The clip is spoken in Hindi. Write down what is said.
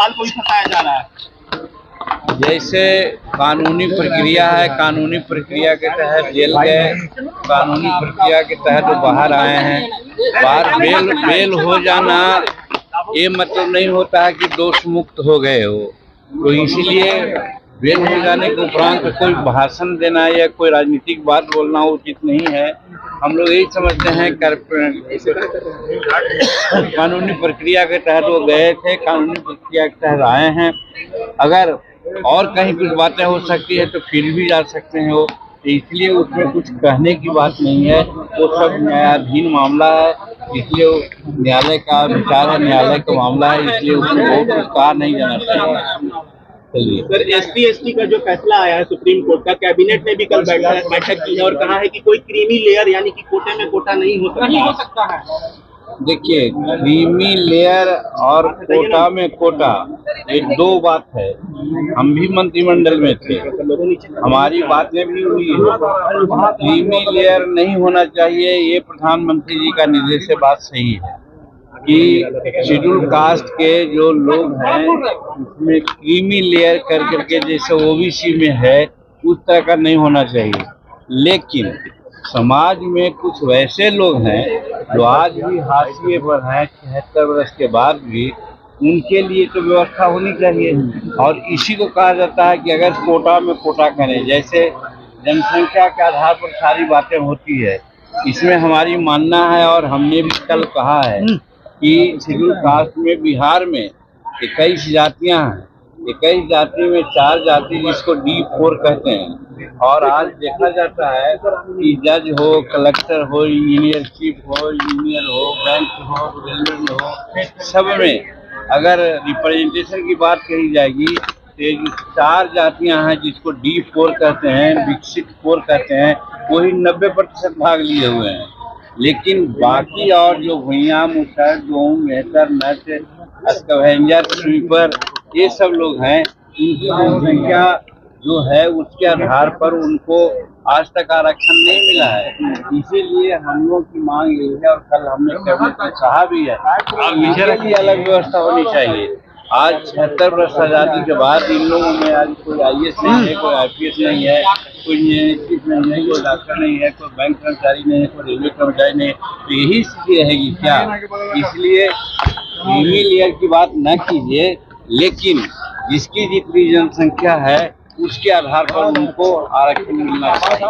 सवाल को ही फंसाया जा रहा है। जैसे कानूनी प्रक्रिया है, कानूनी प्रक्रिया के तहत जेल गए, कानूनी प्रक्रिया के तहत वो बाहर आए हैं। बाहर बेल हो जाना ये मतलब नहीं होता है कि दोष मुक्त हो गए हो। तो इसीलिए बेल हो जाने के उपरांत कोई भाषण देना या कोई राजनीतिक बात बोलना उचित नहीं है। हम लोग यही समझते हैं कानूनी प्रक्रिया के तहत वो गए थे, कानूनी प्रक्रिया के तहत आए हैं। अगर और कहीं कुछ बातें हो सकती है तो फिर भी जा सकते हैं वो, तो इसलिए उसमें कुछ कहने की बात नहीं है। वो सब न्यायाधीन मामला है, इसलिए न्यायालय का विचार है, न्यायालय का मामला है, इसलिए उसको बहुत कुछ कहा नहीं जाना चाहिए। सर, SC/ST का जो फैसला आया है सुप्रीम कोर्ट का, कैबिनेट ने भी कल बैठक की है और कहा है कि कोई क्रीमी लेयर यानी कि कोटे में कोटा नहीं हो सकता है। देखिए, क्रीमी लेयर और कोटा में कोटा ये दो बात है। हम भी मंत्रिमंडल में थे, हमारी बातें भी हुई है। क्रीमी लेयर नहीं होना चाहिए, ये प्रधानमंत्री जी का निर्देश है। बात सही है कि शेड्यूल कास्ट के जो लोग हैं उसमें क्रीमी लेयर कर करके जैसे OBC में है उस तरह का नहीं होना चाहिए। लेकिन समाज में कुछ वैसे लोग हैं जो आज भी हाशिए पर हैं 76 वर्ष के बाद भी, उनके लिए तो व्यवस्था होनी चाहिए। और इसी को कहा जाता है कि अगर कोटा में कोटा करें, जैसे जनसंख्या के आधार पर सारी बातें होती है, इसमें हमारी मानना है और हमने भी कल कहा है कि शेड्यूल कास्ट में बिहार में 21 जातियां हैं। 21 जाति में 4 जाति जिसको D4 कहते हैं। और आज देखा जाता है कि जज हो, कलेक्टर हो, इंजीनियर चीफ हो, इंजीनियर हो, बैंक हो, रेलवे में हो, सब में अगर रिप्रेजेंटेशन की बात कही जाएगी तो 4 जातियां हैं जिसको D4 कहते हैं, विकसित 4 कहते हैं, वही 90% भाग लिए हुए हैं। लेकिन बाकी और जो भुइयां, मुसहर, गेहूं, मेहतर, नच, स्कैवेंजर, स्वीपर, ये सब लोग हैं, इनकी जनसंख्या जो है उसके आधार पर उनको आज तक आरक्षण नहीं मिला है। इसीलिए हम लोग की मांग यही है और कल हमने कैबिनेट में कहा भी है कि अलग व्यवस्था होनी चाहिए। आज 76 वर्ष आजादी के बाद इन लोगों में आज कोई IAS नहीं है, कोई IPS नहीं है, कोई इंजीनियर चीफ नहीं है, कोई डॉक्टर नहीं है, कोई बैंक कर्मचारी नहीं है, कोई रेलवे कर्मचारी नहीं है। तो यही स्थिति रहेगी क्या? इसलिए क्रीमी लेयर की बात न कीजिए, लेकिन जिसकी जितनी जनसंख्या है उसके आधार पर उनको आरक्षण मिलना चाहिए।